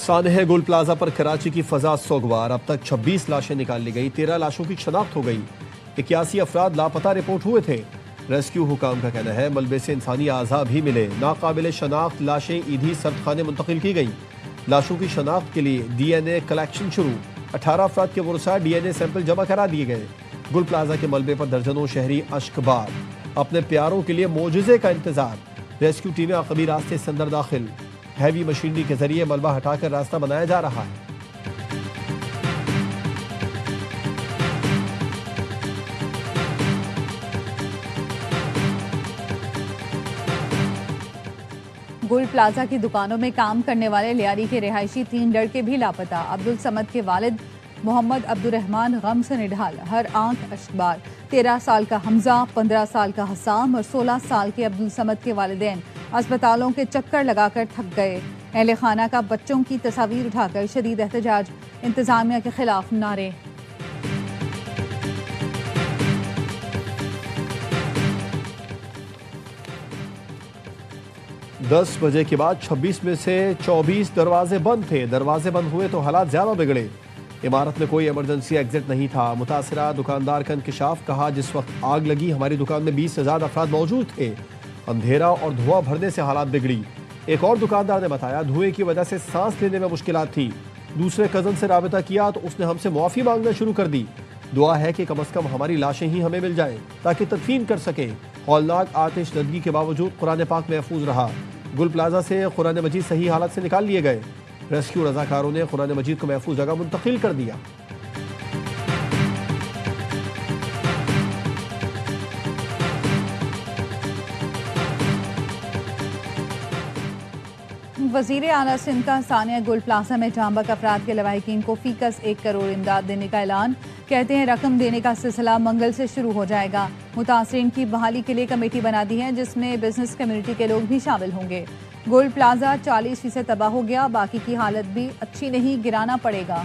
सानह गुल प्लाजा पर कराची की फजा सोगवार। अब तक 26 लाशें निकाल ली गई, 13 लाशों की शनाख्त हो गई। 81 अफराद लापता रिपोर्ट हुए थे। रेस्क्यू हुकाम का कहना है मलबे से इंसानी आज़ा भी मिले। नाकाबिल शनाख्त लाशें ईदी सर्दखाने मुंतकिल की गई। लाशों की शनाख्त के लिए DNA कलेक्शन शुरू। 18 अफराद के वरसा DNA सैंपल जमा करा दिए गए। गुल प्लाजा के मलबे पर दर्जनों शहरी अश्कबार। अपने प्यारों के लिए मोजज़े का इंतजार। रेस्क्यू टीमें अक़बी रास्ते से अंदर दाखिल। हैवी मशीनरी के जरिए मलबा हटाकर रास्ता बनाया जा रहा है। गुल प्लाजा की दुकानों में काम करने वाले लियारी के रिहायशी 3 लड़के भी लापता। अब्दुल समद के वालिद मोहम्मद अब्दुर्रहमान गम से निढाल, हर आंख अश्कबार। 13 साल का हमजा, 15 साल का हसाम और 16 साल के अब्दुल समद के वालिदैन अस्पतालों के चक्कर लगाकर थक गए। अहले खाना का बच्चों की तस्वीर उठाकर शदीद एहतजाज, इंतजामिया के खिलाफ नारे। 10 बजे के बाद 26 में से 24 दरवाजे बंद थे। दरवाजे बंद हुए तो हालात ज्यादा बिगड़े। इमारत में कोई इमरजेंसी एग्जिट नहीं था। मुतासिरा दुकानदार का इंकशाफ, कहा जिस वक्त आग लगी हमारी दुकान में 20 से ज्यादा अफराद मौजूद थे। अंधेरा और धुआं भरने से हालात बिगड़ी। एक और दुकानदार ने बताया धुएं की वजह से सांस लेने में मुश्किलात थी। दूसरे कजन से राबिता किया तो उसने हमसे मुआफी मांगना शुरू कर दी। दुआ है कि कम से कम हमारी लाशें ही हमें मिल जाएं ताकि तदफीन कर सके। हौलनाक आतिशदगी के बावजूद कुरान पाक महफूज रहा। गुल प्लाजा से कुरान मजीद सही हालत से निकाल लिए गए। रेस्क्यू रजाकारों ने कुरान मजीद को महफूज जगह मुंतकिल कर दिया। वज़ीर आला सिंध का सानिया गुल प्लाजा में जांबक अफराद के लवाहिकीन को फीकस 1 करोड़ इमदाद देने का ऐलान। कहते हैं रकम देने का सिलसिला मंगल से शुरू हो जाएगा। मुतासरीन की बहाली के लिए कमेटी बना दी है जिसमें बिजनेस कम्युनिटी के लोग भी शामिल होंगे। गुल प्लाजा 40% तबाह हो गया, बाकी की हालत भी अच्छी नहीं, गिराना पड़ेगा।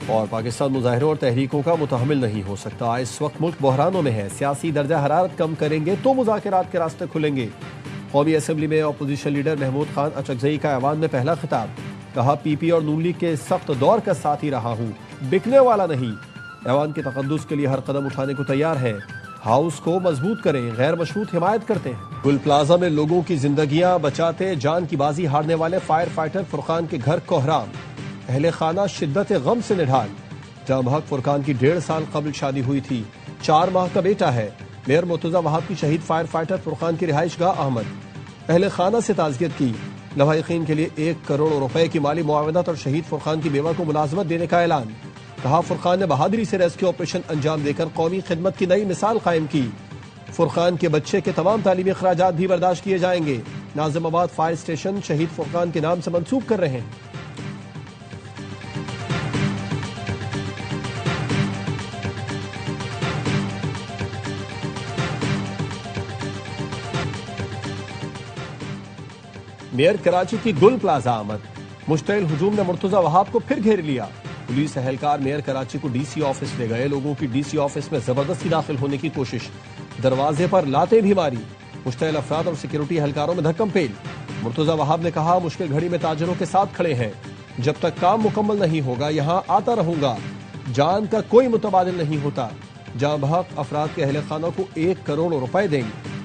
और पाकिस्तान मुजाहिरों और तहरीकों का मुतहमिल नहीं हो सकता। इस वक्त मुल्क बहरानों में है। सियासी दर्जा हरारत कम करेंगे तो मुज़ाकरात के रास्ते खुलेंगे। कौमी असम्बली में अपोजिशन लीडर महमूद खान अचकजई का ऐवान में पहला खिताब। कहा PP और नून लीग के सख्त दौर का साथी रहा हूँ, बिकने वाला नहीं। ऐवान के तकद्दुस के लिए हर कदम उठाने को तैयार है। हाउस को मजबूत करें, गैर मशरूत हिमायत करते हैं। गुल प्लाजा में लोगों की जिंदगियां बचाते जान की बाजी हारने वाले फायर फाइटर फुरकान के घर कोहराम। अहले खाना शिद्दत गम से निढाल। जहां बहक फुरकान की 1.5 साल कबल शादी हुई थी, 4 माह का बेटा है। मेयर मुर्तजा वहाब की शहीद फायर फाइटर फुरकान की रिहाइशगाह अहमद। अहले खाना से ताज़ियत की। लवाहिकीन के लिए 1 करोड़ रुपए की माली मुआवनत और शहीद फुरकान की बेवा को मुलाजमत देने का ऐलान। कहा फुरकान ने बहादुरी से रेस्क्यू ऑपरेशन अंजाम देकर कौमी खिदमत की नई मिसाल कायम की। फुरकान के बच्चे के तमाम तालीमी अखराजात भी बर्दाश्त किए जाएंगे। नाजिमाबाद फायर स्टेशन शहीद फुरकान के नाम से मंसूब कर रहे हैं। मेयर कराची की गुल प्लाजा आमद। मुश्तइल हुजूम ने मुर्तजा वहाब को फिर घेर लिया। पुलिस एहलकार मेयर कराची को DC ऑफिस ले गए। लोगों की DC ऑफिस में जबरदस्ती दाखिल होने की कोशिश। दरवाजे पर लातें भी मारी। मुश्तइल अफराद और सिक्योरिटी एहलकारों में धक्कम पेल। मुर्तजा वहाब ने कहा मुश्किल घड़ी में ताजरों के साथ खड़े हैं। जब तक काम मुकम्मल नहीं होगा यहाँ आता रहूंगा। जान का कोई मुतबादिल नहीं होता। जहां बहक अफराद के अहले खाना को 1 करोड़ रुपए देंगे।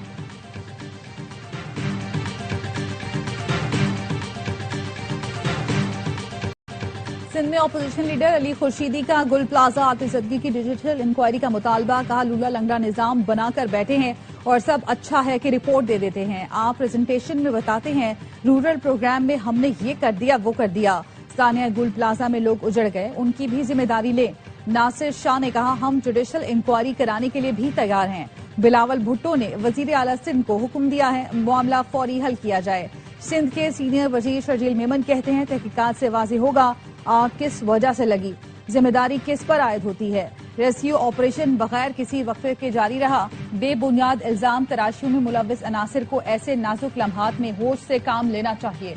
सिंध में अपोजिशन लीडर अली खुर्शीदी का गुल प्लाजा आतिशदगी की डिजिटल इंक्वायरी का मुतालबा। कहा लूला लंगड़ा निजाम बनाकर बैठे हैं और सब अच्छा है कि रिपोर्ट दे देते हैं। आप प्रेजेंटेशन में बताते हैं रूरल प्रोग्राम में हमने ये कर दिया वो कर दिया। सानिया गुल प्लाजा में लोग उजड़ गए, उनकी भी जिम्मेदारी लें। नासिर शाह ने कहा हम जुडिशल इंक्वायरी कराने के लिए भी तैयार हैं। बिलावल भुट्टो ने वजीर आला सिंध को हुक्म दिया है मामला फौरी हल किया जाए। सिंध के सीनियर वजीर शर्जील मेमन कहते हैं तहकीकात से वाज़ेह होगा आग किस वजह से लगी, जिम्मेदारी किस पर आयद होती है। रेस्क्यू ऑपरेशन बगैर किसी वक्फे के जारी रहा। बेबुनियाद इल्जाम तराशियों में मुलव्विस अनासिर को ऐसे नाजुक लम्हात में होश से काम लेना चाहिए।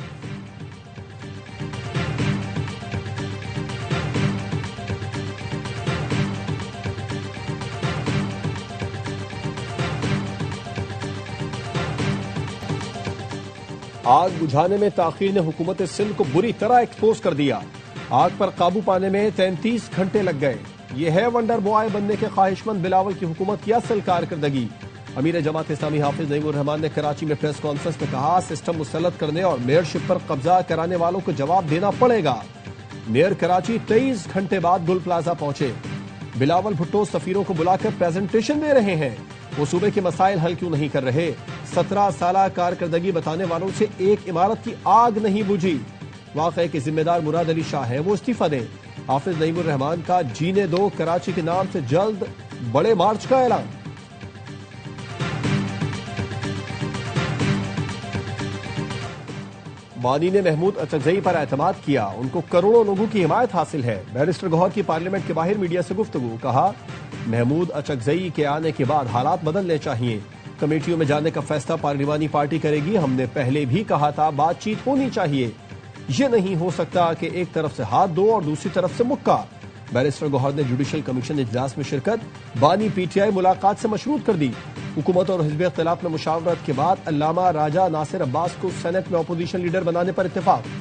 آگ بجھانے میں تاخیر نے حکومت سندھ کو بری طرح ایکسپوز کر دیا. آگ پر قابو پانے میں 33 گھنٹے لگ گئے. یہ ہے ونڈر بوائے بننے کے خواہش مند بلاول کی حکومت کی اصل کارکردگی. امیر جماعت اسلامی حافظ نعیم الرحمان نے کراچی میں پریس کانفرنس میں کہا سسٹم مسلط کرنے اور میئرشپ پر قبضہ کرانے والوں کو جواب دینا پڑے گا. میئر کراچی 23 گھنٹے بعد گل پلازا پہنچے. بلاول بھٹو سفیروں کو بلا کر پریزنٹیشن دے رہے ہیں. وہ صوبے کے مسائل حل کیوں نہیں کر رہے؟ 17 سالہ کارکردگی بتانے والوں سے ایک عمارت کی آگ نہیں بجھی. واقعے کے ذمہ دار مراد علی شاہ ہے، وہ استعفی دیں. حافظ نعیم الرحمان کا جینے دو کراچی کے نام سے جلد بڑے مارچ کا اعلان. بانی نے محمود اچکزئی پر اعتماد کیا. ان کو کروڑوں لوگوں کی حمایت حاصل ہے. بیرسٹر گوہر کی پارلیمنٹ کے باہر میڈیا سے گفتگو. کہا محمود اچکزئی کے آنے کے بعد حالات بدلنے چاہیے. کمیٹیوں میں جانے کا فیصلہ پارلیمانی پارٹی کرے گی. ہم نے پہلے بھی کہا تھا بات چیت ہونی چاہیے. یہ نہیں ہو سکتا کہ ایک طرف سے ہاتھ دو اور دوسری طرف سے مکہ. بیرسٹر گوہر نے جوڈیشل کمیشن اجلاس میں شرکت. بانی پی ٹی آئی ملاقات سے مشروط کر دی. حکومت اور حزب اختلاف میں مشاورت کے بعد علامہ راجہ ناصر عباس کو سینٹ میں اپوزیشن لیڈر بنانے پر اتفاق.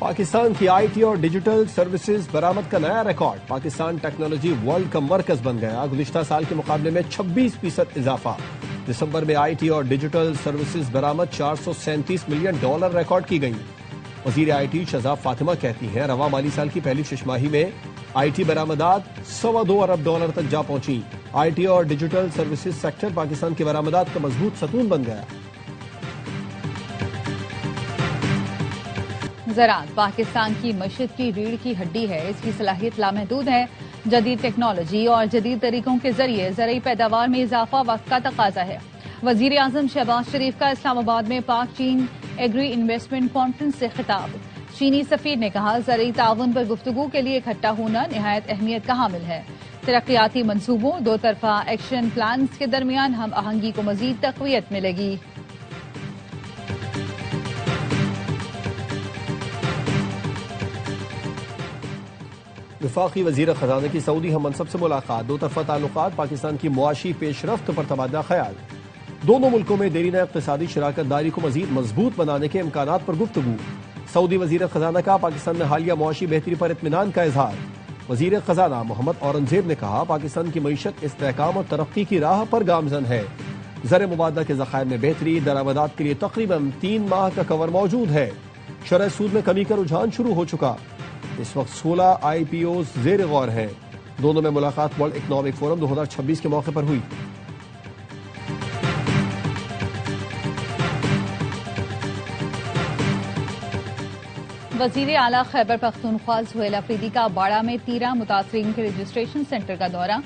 پاکستان کی آئی ٹی اور ڈیجیٹل سروسز برآمد کا نیا ریکارڈ. پاکستان ٹیکنالوجی ورلڈ کا مرکز بن گیا. گزشتہ سال کے مقابلے میں 26% اضافہ. دسمبر میں آئی ٹی اور ڈیجیٹل سروسز برآمد $437 ملین ریکارڈ کی گئی. وزیر آئی ٹی شہزاد فاطمہ کہتی ہیں رواں مالی سال کی پہلی ششماہی میں آئی ٹی برآمدات $2.25 ارب تک جا پہنچی. آئی ٹی اور ڈیجیٹل سروسز سیکٹر پاکستان کی برآمدات کا مضبوط ستون بن گیا. زراعت پاکستان کی معیشت کی ریڑھ کی ہڈی ہے. اس کی صلاحیت لامحدود ہے. جدید ٹیکنالوجی اور جدید طریقوں کے ذریعے زرعی پیداوار میں اضافہ وقت کا تقاضا ہے. وزیر اعظم شہباز شریف کا اسلام آباد میں پاک چین ایگری انویسٹمنٹ کانفرنس سے خطاب. چینی سفیر نے کہا زرعی تعاون پر گفتگو کے لیے اکٹھا ہونا نہایت اہمیت کا حامل ہے. ترقیاتی منصوبوں دو طرفہ ایکشن پلانز کے درمیان ہم آہنگی کو مزید تقویت ملے گی. وفاقی وزیر خزانہ کی سعودی ہم منصب سے ملاقات. دو طرفہ تعلقات پاکستان کی معاشی پیش رفت پر تبادلہ خیال. دونوں ملکوں میں دیرینہ اقتصادی شراکت داری کو مزید مضبوط بنانے کے امکانات پر گفتگو. سعودی وزیر خزانہ کا پاکستان میں حالیہ معاشی بہتری پر اطمینان کا اظہار. وزیر خزانہ محمد اورنگزیب نے کہا پاکستان کی معیشت استحکام اور ترقی کی راہ پر گامزن ہے. زر مبادلہ کے ذخائر میں بہتری. درآمدات کے لیے تقریباً 3 ماہ کا کور موجود ہے. شرح سود میں کمی کا رجحان شروع ہو چکا. اس وقت 16 آئی پی اوز زیر غور ہیں. دونوں میں ملاقات ورلڈ اکنامک فورم 2026 کے موقع پر ہوئی. وزیر اعلیٰ خیبر پختونخوا سہیل آفریدی کا باڑہ میں 13 متاثرین کے رجسٹریشن سینٹر کا دورہ.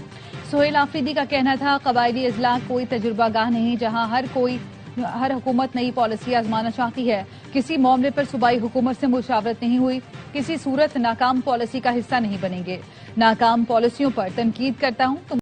سہیل آفریدی کا کہنا تھا قبائلی اضلاع کوئی تجربہ گاہ نہیں جہاں ہر حکومت نئی پالیسی آزمانا چاہتی ہے. کسی معاملے پر صوبائی حکومت سے مشاورت نہیں ہوئی. کسی صورت ناکام پالیسی کا حصہ نہیں بنیں گے. ناکام پالیسیوں پر تنقید کرتا ہوں تو